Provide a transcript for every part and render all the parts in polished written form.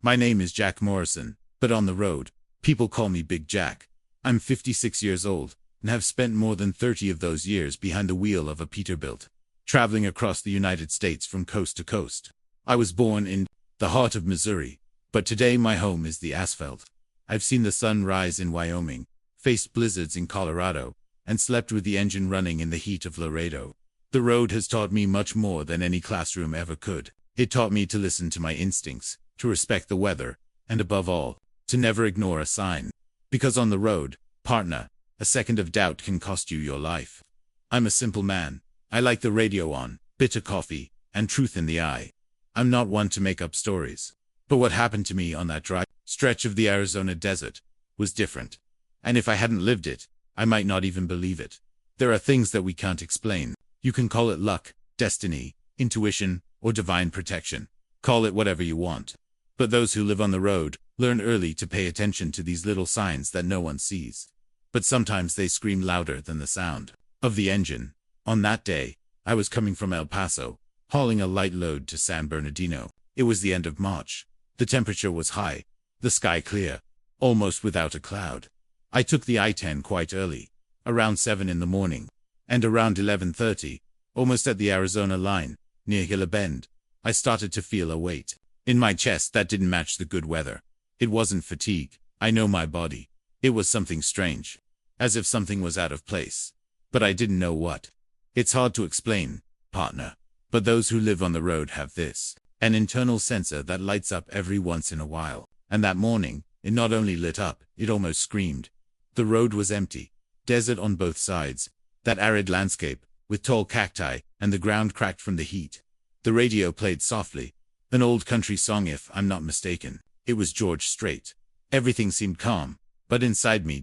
My name is Jack Morrison, but on the road, people call me Big Jack. I'm 56 years old, and have spent more than 30 of those years behind the wheel of a Peterbilt, traveling across the United States from coast to coast. I was born in the heart of Missouri, but today my home is the asphalt. I've seen the sun rise in Wyoming, faced blizzards in Colorado, and slept with the engine running in the heat of Laredo. The road has taught me much more than any classroom ever could. It taught me to listen to my instincts, to respect the weather, and above all, to never ignore a sign. Because on the road, partner, a second of doubt can cost you your life. I'm a simple man. I like the radio on, bitter coffee, and truth in the eye. I'm not one to make up stories. But what happened to me on that dry stretch of the Arizona desert was different. And if I hadn't lived it, I might not even believe it. There are things that we can't explain. You can call it luck, destiny, intuition, or divine protection. Call it whatever you want. But those who live on the road learn early to pay attention to these little signs that no one sees. But sometimes they scream louder than the sound of the engine. On that day, I was coming from El Paso, hauling a light load to San Bernardino. It was the end of March. The temperature was high, the sky clear, almost without a cloud. I took the I-10 quite early, around 7 in the morning, and around 11:30, almost at the Arizona line, near Gila Bend, I started to feel a weight in my chest that didn't match the good weather. It wasn't fatigue. I know my body. It was something strange, as if something was out of place. But I didn't know what. It's hard to explain, partner. But those who live on the road have this, an internal sensor that lights up every once in a while. And that morning, it not only lit up, it almost screamed. The road was empty, desert on both sides, that arid landscape, with tall cacti, and the ground cracked from the heat. The radio played softly, an old country song if I'm not mistaken. It was George Strait. Everything seemed calm, but inside me,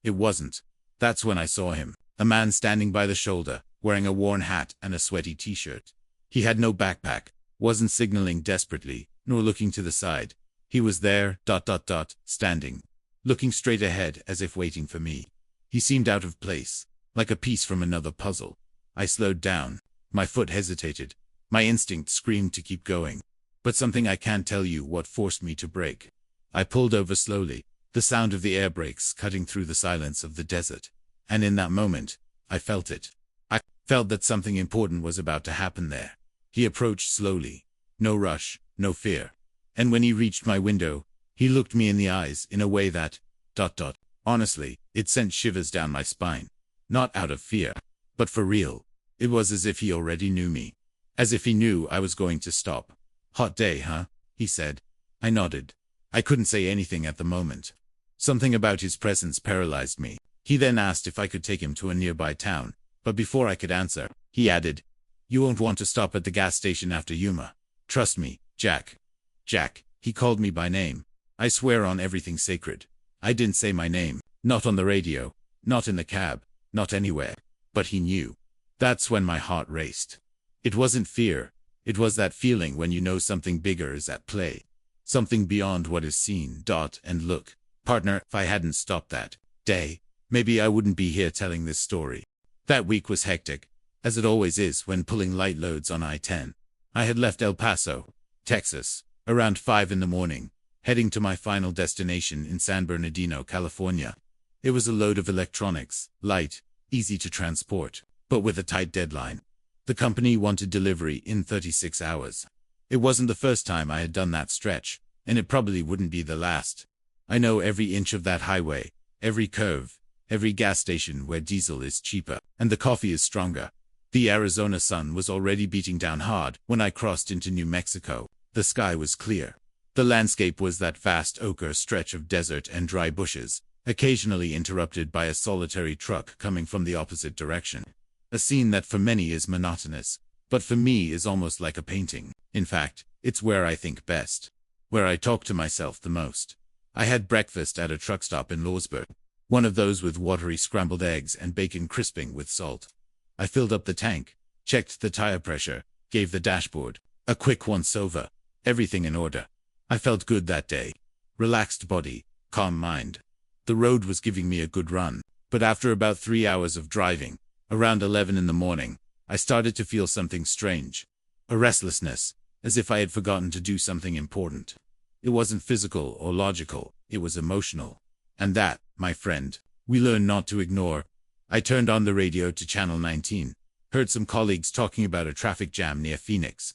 it wasn't. That's when I saw him, a man standing by the shoulder, wearing a worn hat and a sweaty t-shirt. He had no backpack, wasn't signaling desperately, nor looking to the side. He was there, standing, looking straight ahead as if waiting for me. He seemed out of place, like a piece from another puzzle. I slowed down. My foot hesitated. My instinct screamed to keep going. But something I can't tell you what forced me to brake. I pulled over slowly, the sound of the air brakes cutting through the silence of the desert. And in that moment, I felt it. I felt that something important was about to happen there. He approached slowly. No rush, no fear. And when he reached my window, he looked me in the eyes in a way that, honestly, it sent shivers down my spine. Not out of fear, but for real. It was as if he already knew me. As if he knew I was going to stop. "Hot day, huh?" he said. I nodded. I couldn't say anything at the moment. Something about his presence paralyzed me. He then asked if I could take him to a nearby town, but before I could answer, he added, "You won't want to stop at the gas station after Yuma. Trust me, Jack." Jack, he called me by name. I swear on everything sacred. I didn't say my name, not on the radio, not in the cab, not anywhere. But he knew. That's when my heart raced. It wasn't fear. It was that feeling when you know something bigger is at play. Something beyond what is seen. And look, partner, if I hadn't stopped that day, maybe I wouldn't be here telling this story. That week was hectic, as it always is when pulling light loads on I-10. I had left El Paso, Texas, around 5 in the morning, heading to my final destination in San Bernardino, California. It was a load of electronics, light, easy to transport, but with a tight deadline. The company wanted delivery in 36 hours. It wasn't the first time I had done that stretch, and it probably wouldn't be the last. I know every inch of that highway, every curve, every gas station where diesel is cheaper, and the coffee is stronger. The Arizona sun was already beating down hard when I crossed into New Mexico. The sky was clear. The landscape was that vast ochre stretch of desert and dry bushes, occasionally interrupted by a solitary truck coming from the opposite direction. A scene that for many is monotonous, but for me is almost like a painting. In fact, it's where I think best, where I talk to myself the most. I had breakfast at a truck stop in Lawsburg, one of those with watery scrambled eggs and bacon crisping with salt. I filled up the tank, checked the tire pressure, gave the dashboard a quick once-over. Everything in order. I felt good that day. Relaxed body, calm mind. The road was giving me a good run, but after about 3 hours of driving, around 11 in the morning, I started to feel something strange. A restlessness, as if I had forgotten to do something important. It wasn't physical or logical, it was emotional. And that, my friend, we learn not to ignore. I turned on the radio to Channel 19, heard some colleagues talking about a traffic jam near Phoenix.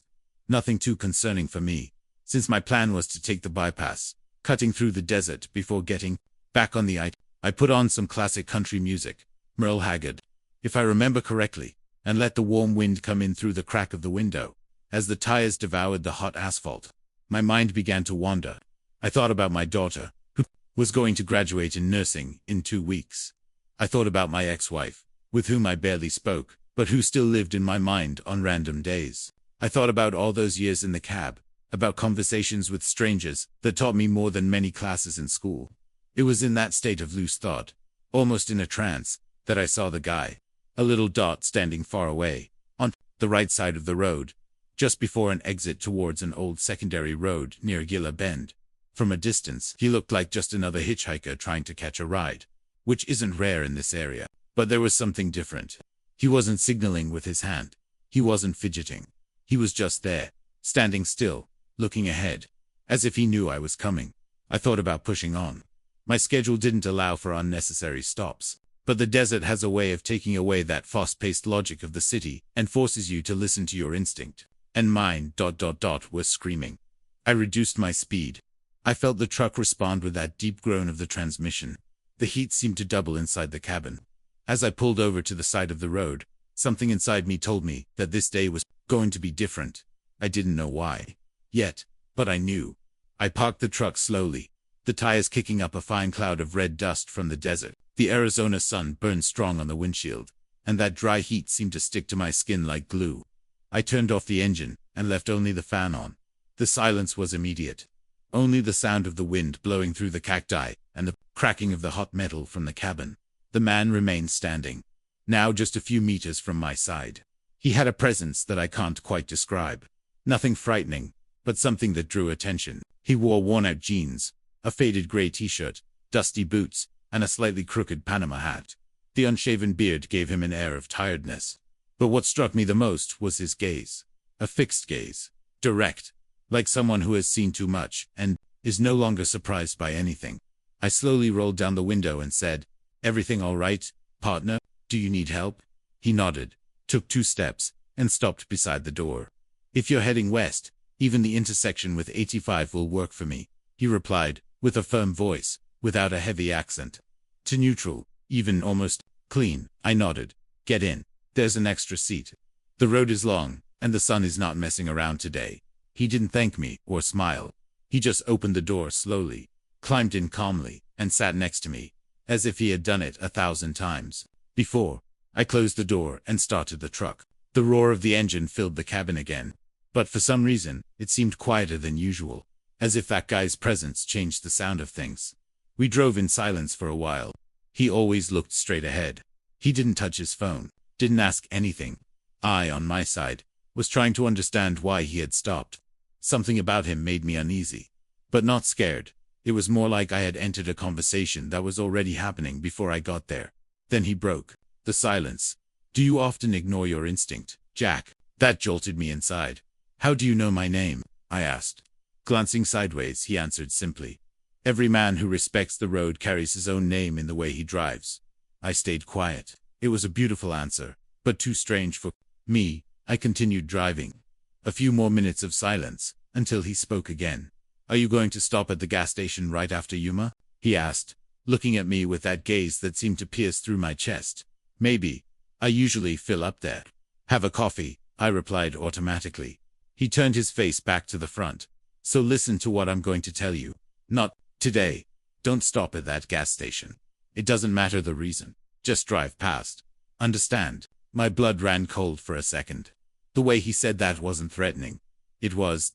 Nothing too concerning for me, since my plan was to take the bypass, cutting through the desert before getting back on the I put on some classic country music, Merle Haggard, if I remember correctly, and let the warm wind come in through the crack of the window. As the tires devoured the hot asphalt, my mind began to wander. I thought about my daughter, who was going to graduate in nursing in 2 weeks. I thought about my ex-wife, with whom I barely spoke, but who still lived in my mind on random days. I thought about all those years in the cab, about conversations with strangers that taught me more than many classes in school. It was in that state of loose thought, almost in a trance, that I saw the guy, a little dot standing far away, on the right side of the road, just before an exit towards an old secondary road near Gila Bend. From a distance, he looked like just another hitchhiker trying to catch a ride, which isn't rare in this area, but there was something different. He wasn't signaling with his hand. He wasn't fidgeting. He was just there, standing still, looking ahead, as if he knew I was coming. I thought about pushing on. My schedule didn't allow for unnecessary stops, but the desert has a way of taking away that fast-paced logic of the city and forces you to listen to your instinct. And mine, was screaming. I reduced my speed. I felt the truck respond with that deep groan of the transmission. The heat seemed to double inside the cabin. As I pulled over to the side of the road, something inside me told me that this day was going to be different. I didn't know why yet, but I knew. I parked the truck slowly, the tires kicking up a fine cloud of red dust from the desert. The Arizona sun burned strong on the windshield, and that dry heat seemed to stick to my skin like glue. I turned off the engine and left only the fan on. The silence was immediate. Only the sound of the wind blowing through the cacti and the cracking of the hot metal from the cabin. The man remained standing, now just a few meters from my side. He had a presence that I can't quite describe. Nothing frightening, but something that drew attention. He wore worn-out jeans, a faded gray t-shirt, dusty boots, and a slightly crooked Panama hat. The unshaven beard gave him an air of tiredness. But what struck me the most was his gaze. A fixed gaze. Direct. Like someone who has seen too much and is no longer surprised by anything. I slowly rolled down the window and said, "Everything all right, partner? Do you need help?" He nodded, took 2 steps, and stopped beside the door. "If you're heading west, even the intersection with 85 will work for me," he replied, with a firm voice, without a heavy accent. "To neutral, even almost clean," I nodded. "Get in. There's an extra seat. The road is long, and the sun is not messing around today." He didn't thank me or smile. He just opened the door slowly, climbed in calmly, and sat next to me, as if he had done it 1,000 times before. I closed the door and started the truck. The roar of the engine filled the cabin again, but for some reason, it seemed quieter than usual, as if that guy's presence changed the sound of things. We drove in silence for a while. He always looked straight ahead. He didn't touch his phone, didn't ask anything. I, on my side, was trying to understand why he had stopped. Something about him made me uneasy, but not scared. It was more like I had entered a conversation that was already happening before I got there. Then he broke the silence. "Do you often ignore your instinct, Jack?" That jolted me inside. "How do you know my name?" I asked. Glancing sideways, he answered simply, "Every man who respects the road carries his own name in the way he drives." I stayed quiet. It was a beautiful answer, but too strange for me. I continued driving. A few more minutes of silence, until he spoke again. "Are you going to stop at the gas station right after Yuma?" he asked, looking at me with that gaze that seemed to pierce through my chest. "Maybe. I usually fill up there." "Have a coffee," I replied automatically. He turned his face back to the front. "So listen to what I'm going to tell you. Not today. Don't stop at that gas station. It doesn't matter the reason. Just drive past. Understand?" My blood ran cold for a second. The way he said that wasn't threatening. It was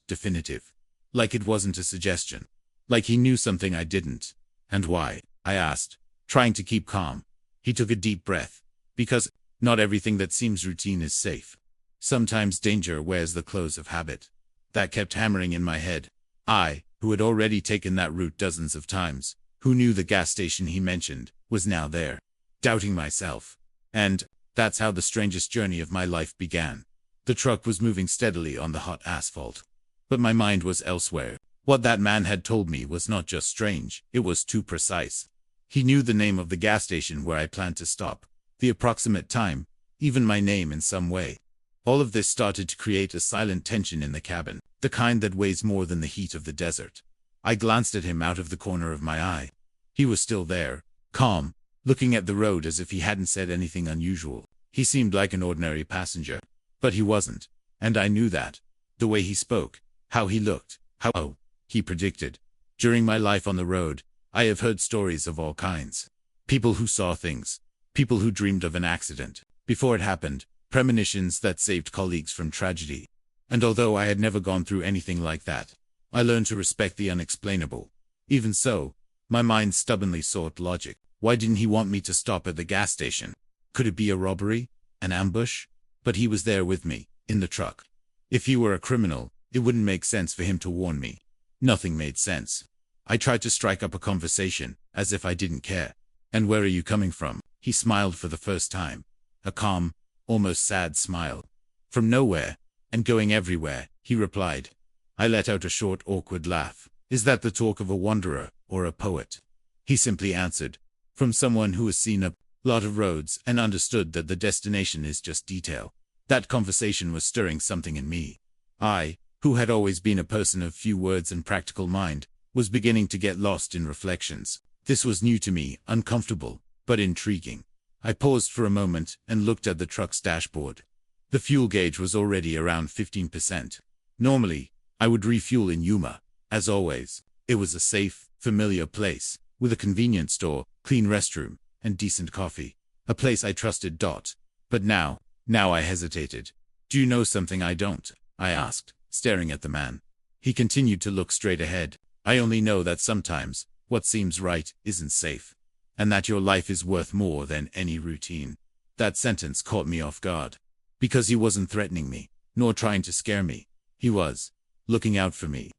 definitive. Like it wasn't a suggestion. Like he knew something I didn't. "And why?" I asked, trying to keep calm. He took a deep breath. "Because not everything that seems routine is safe. Sometimes danger wears the clothes of habit." That kept hammering in my head. I, who had already taken that route dozens of times, who knew the gas station he mentioned, was now there, doubting myself. And that's how the strangest journey of my life began. The truck was moving steadily on the hot asphalt, but my mind was elsewhere. What that man had told me was not just strange, it was too precise. He knew the name of the gas station where I planned to stop, the approximate time, even my name in some way. All of this started to create a silent tension in the cabin, the kind that weighs more than the heat of the desert. I glanced at him out of the corner of my eye. He was still there, calm, looking at the road as if he hadn't said anything unusual. He seemed like an ordinary passenger. But he wasn't, and I knew that. The way he spoke, how he looked, how he predicted. During my life on the road, I have heard stories of all kinds. People who saw things, people who dreamed of an accident before it happened, premonitions that saved colleagues from tragedy. And although I had never gone through anything like that, I learned to respect the unexplainable. Even so, my mind stubbornly sought logic. Why didn't he want me to stop at the gas station? Could it be a robbery? An ambush? But he was there with me, in the truck. If he were a criminal, it wouldn't make sense for him to warn me. Nothing made sense. I tried to strike up a conversation, as if I didn't care. And where are you coming from? He smiled for the first time. A calm, almost sad smile. From nowhere, and going everywhere, he replied. I let out a short, awkward laugh. Is that the talk of a wanderer, or a poet? He simply answered. From someone who has seen a lot of roads and understood that the destination is just detail. That conversation was stirring something in me. I, who had always been a person of few words and practical mind, was beginning to get lost in reflections. This was new to me, uncomfortable, but intriguing. I paused for a moment and looked at the truck's dashboard. The fuel gauge was already around 15%. Normally, I would refuel in Yuma. As always, it was a safe, familiar place, with a convenience store, clean restroom, and decent coffee. A place I trusted. But now I hesitated. Do you know something I don't? I asked, staring at the man. He continued to look straight ahead. I only know that sometimes, what seems right isn't safe. And that your life is worth more than any routine. That sentence caught me off guard. Because he wasn't threatening me, nor trying to scare me. He was looking out for me.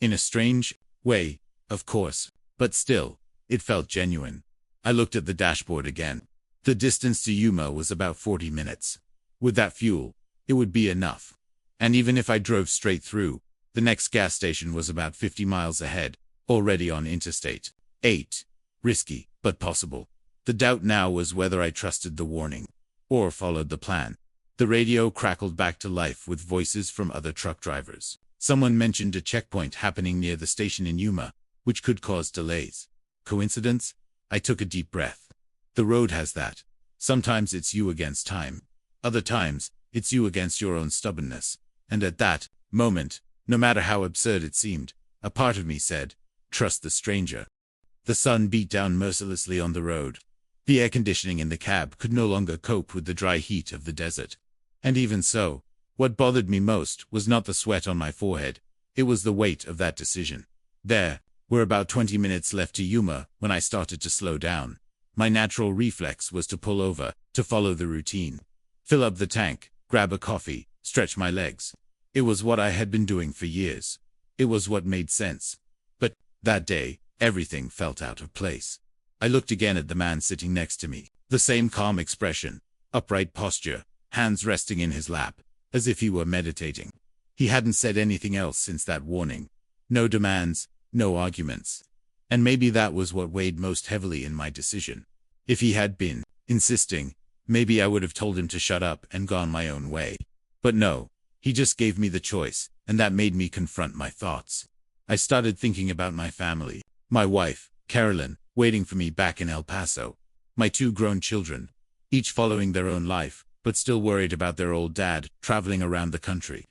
In a strange way, of course, but still, it felt genuine. I looked at the dashboard again. The distance to Yuma was about 40 minutes. With that fuel, it would be enough. And even if I drove straight through, the next gas station was about 50 miles ahead, already on Interstate 8. Risky, but possible. The doubt now was whether I trusted the warning, or followed the plan. The radio crackled back to life with voices from other truck drivers. Someone mentioned a checkpoint happening near the station in Yuma, which could cause delays. Coincidence? I took a deep breath. The road has that. Sometimes it's you against time. Other times, it's you against your own stubbornness. And at that moment, no matter how absurd it seemed, a part of me said, trust the stranger. The sun beat down mercilessly on the road. The air conditioning in the cab could no longer cope with the dry heat of the desert. And even so, what bothered me most was not the sweat on my forehead. It was the weight of that decision. There were about 20 minutes left to Yuma when I started to slow down. My natural reflex was to pull over, to follow the routine. Fill up the tank, grab a coffee, stretch my legs. It was what I had been doing for years. It was what made sense. But that day, everything felt out of place. I looked again at the man sitting next to me. The same calm expression, upright posture, hands resting in his lap, as if he were meditating. He hadn't said anything else since that warning. No demands, no arguments. And maybe that was what weighed most heavily in my decision. If he had been insisting, maybe I would have told him to shut up and gone my own way. But no, he just gave me the choice, and that made me confront my thoughts. I started thinking about my family, my wife, Carolyn, waiting for me back in El Paso, my 2 grown children, each following their own life, but still worried about their old dad, traveling around the country.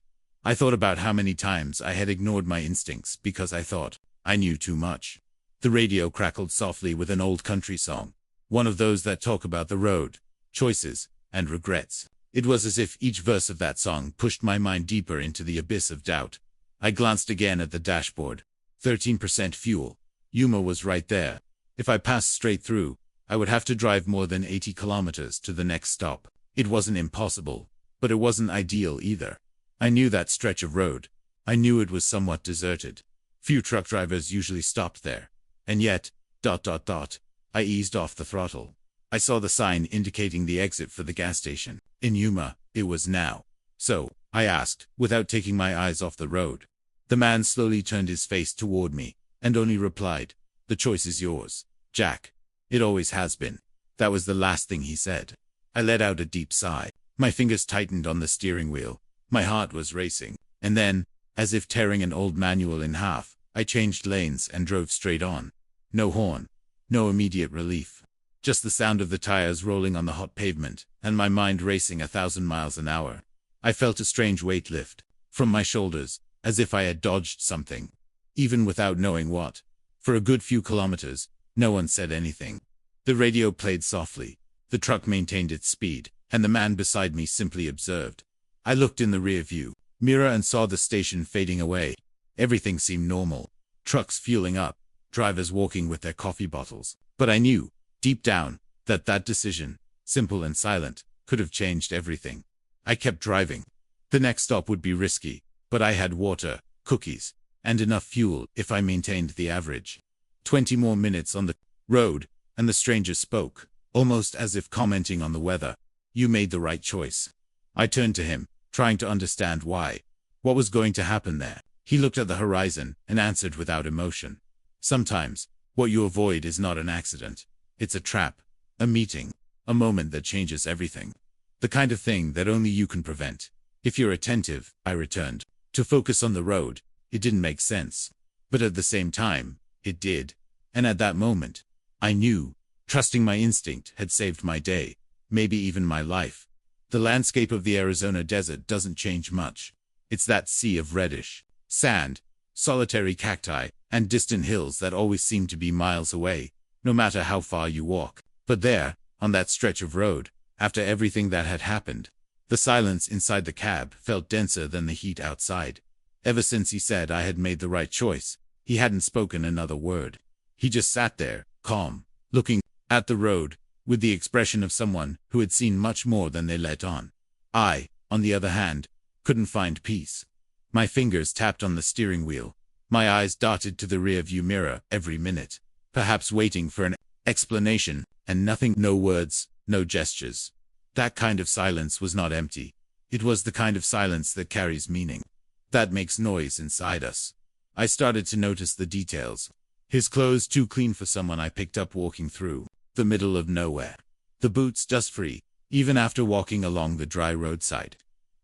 I thought about how many times I had ignored my instincts because I thought I knew too much. The radio crackled softly with an old country song, one of those that talk about the road, choices, and regrets. It was as if each verse of that song pushed my mind deeper into the abyss of doubt. I glanced again at the dashboard. 13% fuel. Yuma was right there. If I passed straight through, I would have to drive more than 80 kilometers to the next stop. It wasn't impossible, but it wasn't ideal either. I knew that stretch of road. I knew it was somewhat deserted. Few truck drivers usually stopped there. And yet, I eased off the throttle. I saw the sign indicating the exit for the gas station. In Yuma, it was now. So, I asked, without taking my eyes off the road. The man slowly turned his face toward me, and only replied, "The choice is yours, Jack. It always has been." That was the last thing he said. I let out a deep sigh. My fingers tightened on the steering wheel. My heart was racing. And then, as if tearing an old manual in half, I changed lanes and drove straight on. No horn. No immediate relief. Just the sound of the tires rolling on the hot pavement, and my mind racing 1,000 miles an hour. I felt a strange weight lift from my shoulders, as if I had dodged something, even without knowing what. For a good few kilometers, no one said anything. The radio played softly, the truck maintained its speed, and the man beside me simply observed. I looked in the rear view mirror and saw the station fading away. Everything seemed normal. Trucks fueling up, drivers walking with their coffee bottles. But I knew, deep down, that decision, simple and silent, could have changed everything. I kept driving. The next stop would be risky, but I had water, cookies, and enough fuel if I maintained the average. 20 more minutes on the road, and the stranger spoke, almost as if commenting on the weather. "You made the right choice." I turned to him, trying to understand why. What was going to happen there? He looked at the horizon and answered without emotion. "Sometimes, what you avoid is not an accident. It's a trap, a meeting, a moment that changes everything. The kind of thing that only you can prevent. If you're attentive," I returned. To focus on the road, it didn't make sense. But at the same time, it did. And at that moment, I knew, trusting my instinct had saved my day, maybe even my life. The landscape of the Arizona desert doesn't change much. It's that sea of reddish sand, solitary cacti, and distant hills that always seem to be miles away, no matter how far you walk. But there, on that stretch of road, after everything that had happened, the silence inside the cab felt denser than the heat outside. Ever since he said I had made the right choice, he hadn't spoken another word. He just sat there, calm, looking at the road, with the expression of someone who had seen much more than they let on. I, on the other hand, couldn't find peace. My fingers tapped on the steering wheel. My eyes darted to the rear-view mirror every minute, perhaps waiting for an explanation, and nothing, no words, no gestures. That kind of silence was not empty. It was the kind of silence that carries meaning, that makes noise inside us. I started to notice the details. His clothes too clean for someone I picked up walking through the middle of nowhere. The boots dust-free, even after walking along the dry roadside.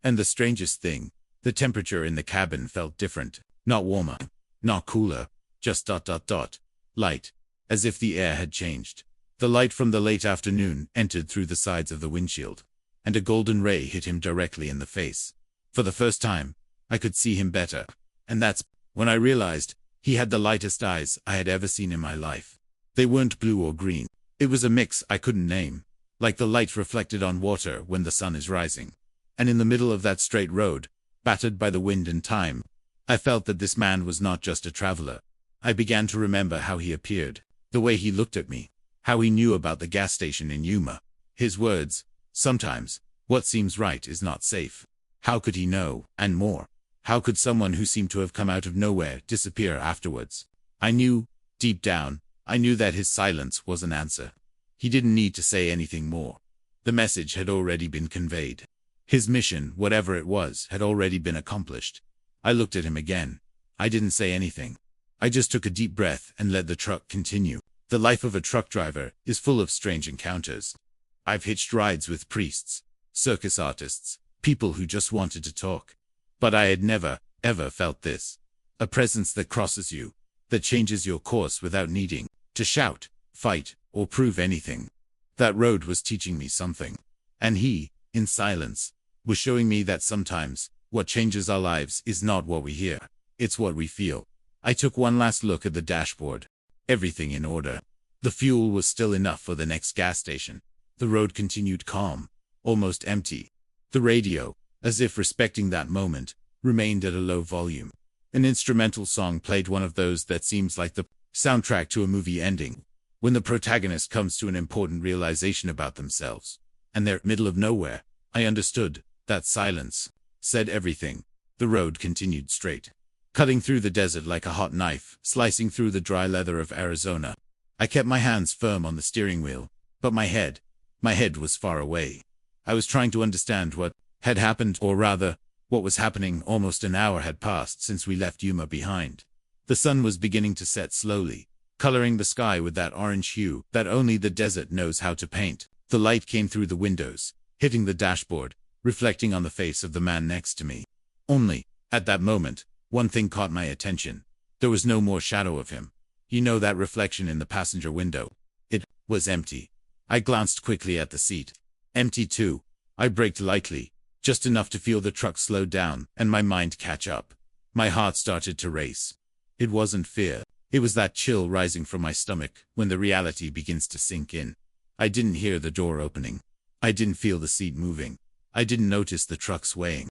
And the strangest thing, the temperature in the cabin felt different. Not warmer, not cooler, just ... light, as if the air had changed. The light from the late afternoon entered through the sides of the windshield, and a golden ray hit him directly in the face. For the first time, I could see him better, and that's when I realized he had the lightest eyes I had ever seen in my life. They weren't blue or green. It was a mix I couldn't name, like the light reflected on water when the sun is rising. And in the middle of that straight road, battered by the wind and time, I felt that this man was not just a traveler. I began to remember how he appeared, the way he looked at me, how he knew about the gas station in Yuma. His words, "Sometimes, what seems right is not safe." How could he know, and more? How could someone who seemed to have come out of nowhere disappear afterwards? I knew, deep down, I knew that his silence was an answer. He didn't need to say anything more. The message had already been conveyed. His mission, whatever it was, had already been accomplished. I looked at him again. I didn't say anything. I just took a deep breath and let the truck continue. The life of a truck driver is full of strange encounters. I've hitched rides with priests, circus artists, people who just wanted to talk. But I had never, ever felt this. A presence that crosses you, that changes your course without needing to shout, fight, or prove anything. That road was teaching me something. And he, in silence, was showing me that sometimes, what changes our lives is not what we hear, it's what we feel. I took one last look at the dashboard. Everything in order. The fuel was still enough for the next gas station. The road continued calm, almost empty. The radio, as if respecting that moment, remained at a low volume. An instrumental song played, one of those that seems like the soundtrack to a movie ending, when the protagonist comes to an important realization about themselves, and they're middle of nowhere. I understood. That silence said everything. The road continued straight, cutting through the desert like a hot knife, slicing through the dry leather of Arizona. I kept my hands firm on the steering wheel, but my head was far away. I was trying to understand what had happened, or rather, What was happening? Almost an hour had passed since we left Yuma behind. The sun was beginning to set slowly, coloring the sky with that orange hue that only the desert knows how to paint. The light came through the windows, hitting the dashboard, reflecting on the face of the man next to me. Only, at that moment, one thing caught my attention. There was no more shadow of him. You know that reflection in the passenger window? It was empty. I glanced quickly at the seat. Empty too. I braked lightly, just enough to feel the truck slow down and my mind catch up. My heart started to race. It wasn't fear. It was that chill rising from my stomach when the reality begins to sink in. I didn't hear the door opening. I didn't feel the seat moving. I didn't notice the truck swaying.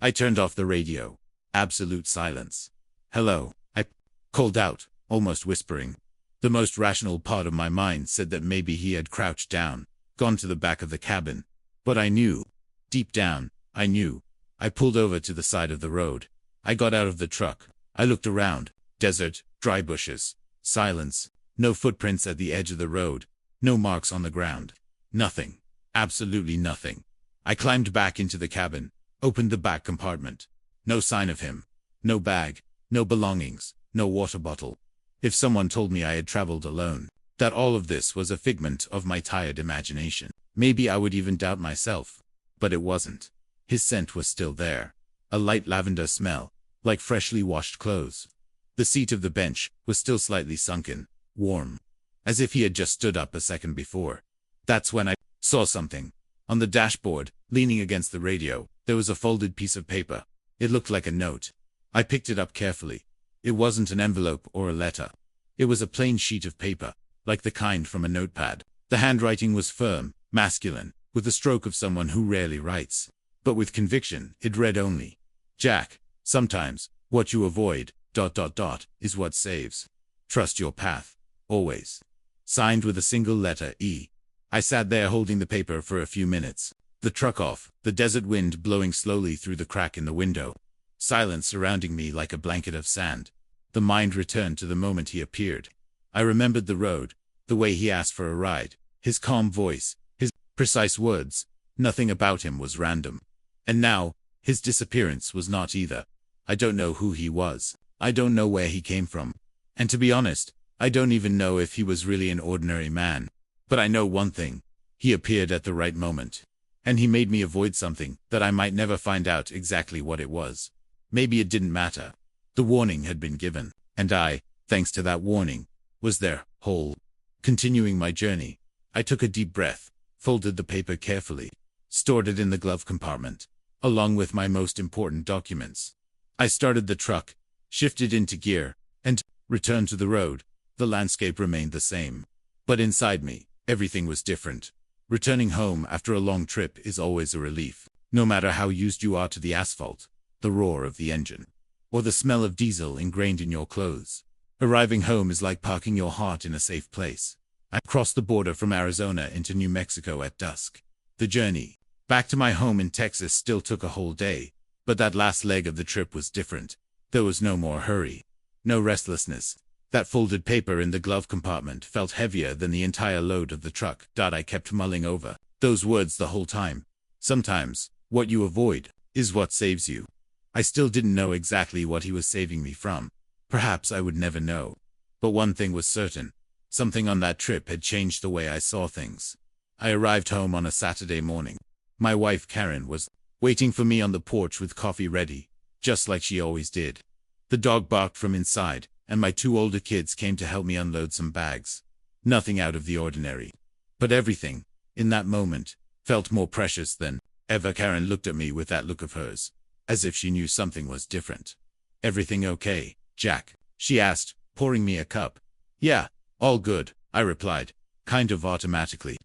I turned off the radio. Absolute silence. "Hello," I called out, almost whispering. The most rational part of my mind said that maybe he had crouched down, gone to the back of the cabin. But I knew. Deep down, I knew. I pulled over to the side of the road. I got out of the truck. I looked around. Desert, dry bushes, silence, no footprints at the edge of the road, no marks on the ground. Nothing. Absolutely nothing. I climbed back into the cabin, opened the back compartment. No sign of him. No bag, no belongings, no water bottle. If someone told me I had traveled alone, that all of this was a figment of my tired imagination, maybe I would even doubt myself. But it wasn't. His scent was still there. A light lavender smell, like freshly washed clothes. The seat of the bench was still slightly sunken, warm, as if he had just stood up a second before. That's when I saw something. On the dashboard, leaning against the radio, there was a folded piece of paper. It looked like a note. I picked it up carefully. It wasn't an envelope or a letter. It was a plain sheet of paper, like the kind from a notepad. The handwriting was firm, masculine, with the stroke of someone who rarely writes. But with conviction, it read only, "Jack, sometimes, what you avoid, ... is what saves. Trust your path. Always." Signed with a single letter E. I sat there holding the paper for a few minutes. The truck off, the desert wind blowing slowly through the crack in the window. Silence surrounding me like a blanket of sand. The mind returned to the moment he appeared. I remembered the road, the way he asked for a ride, his calm voice, his precise words. Nothing about him was random. And now, his disappearance was not either. I don't know who he was. I don't know where he came from. And to be honest, I don't even know if he was really an ordinary man. But I know one thing. He appeared at the right moment. And he made me avoid something that I might never find out exactly what it was. Maybe it didn't matter. The warning had been given, and I, thanks to that warning, was there, whole. Continuing my journey, I took a deep breath, folded the paper carefully, stored it in the glove compartment, along with my most important documents. I started the truck, shifted into gear, and returned to the road. The landscape remained the same. But inside me, everything was different. Returning home after a long trip is always a relief, no matter how used you are to the asphalt, the roar of the engine, or the smell of diesel ingrained in your clothes. Arriving home is like parking your heart in a safe place. I crossed the border from Arizona into New Mexico at dusk. The journey back to my home in Texas still took a whole day, but that last leg of the trip was different. There was no more hurry, no restlessness. That folded paper in the glove compartment felt heavier than the entire load of the truck. I kept mulling over those words the whole time. Sometimes, what you avoid is what saves you. I still didn't know exactly what he was saving me from. Perhaps I would never know. But one thing was certain. Something on that trip had changed the way I saw things. I arrived home on a Saturday morning. My wife Karen was waiting for me on the porch with coffee ready, just like she always did. The dog barked from inside, and my two older kids came to help me unload some bags. Nothing out of the ordinary. But everything, in that moment, felt more precious than ever. Karen looked at me with that look of hers, as if she knew something was different. "Everything okay, Jack?" she asked, pouring me a cup. "Yeah, all good," I replied, kind of automatically.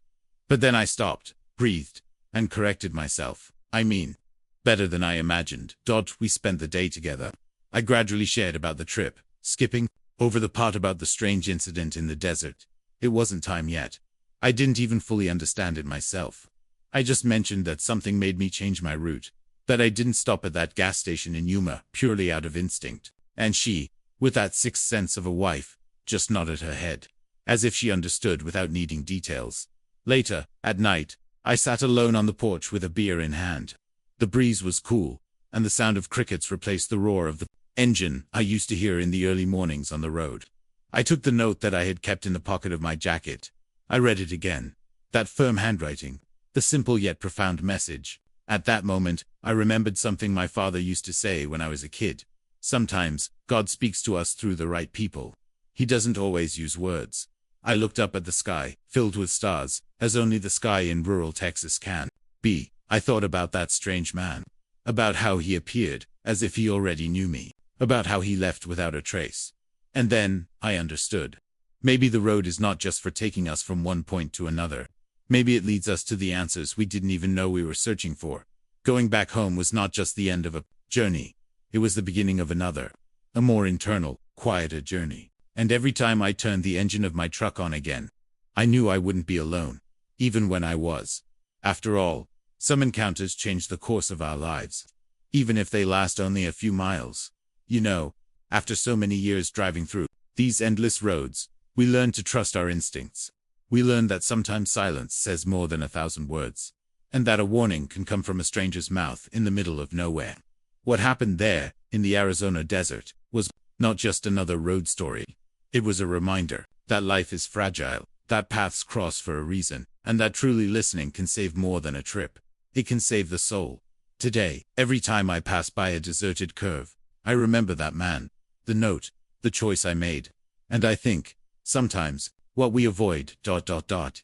But then I stopped, breathed, and corrected myself. I mean, better than I imagined. We spent the day together. I gradually shared about the trip, skipping over the part about the strange incident in the desert. It wasn't time yet. I didn't even fully understand it myself. I just mentioned that something made me change my route, that I didn't stop at that gas station in Yuma purely out of instinct. And she, with that sixth sense of a wife, just nodded her head, as if she understood without needing details. Later, at night, I sat alone on the porch with a beer in hand. The breeze was cool, and the sound of crickets replaced the roar of the engine I used to hear in the early mornings on the road. I took the note that I had kept in the pocket of my jacket. I read it again. That firm handwriting. The simple yet profound message. At that moment, I remembered something my father used to say when I was a kid. Sometimes, God speaks to us through the right people. He doesn't always use words. I looked up at the sky, filled with stars, as only the sky in rural Texas can be. I thought about that strange man. About how he appeared, as if he already knew me. About how he left without a trace. And then, I understood. Maybe the road is not just for taking us from one point to another. Maybe it leads us to the answers we didn't even know we were searching for. Going back home was not just the end of a journey. It was the beginning of another. A more internal, quieter journey. And every time I turned the engine of my truck on again, I knew I wouldn't be alone. Even when I was. After all, some encounters change the course of our lives. Even if they last only a few miles. You know, after so many years driving through these endless roads, we learn to trust our instincts. We learn that sometimes silence says more than 1,000 words. And that a warning can come from a stranger's mouth in the middle of nowhere. What happened there, in the Arizona desert, was not just another road story. It was a reminder that life is fragile, that paths cross for a reason, and that truly listening can save more than a trip. It can save the soul. Today, every time I pass by a deserted curve, I remember that man, the note, the choice I made. And I think, sometimes, what we avoid,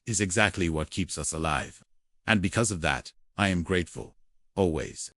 is exactly what keeps us alive. And because of that, I am grateful. Always.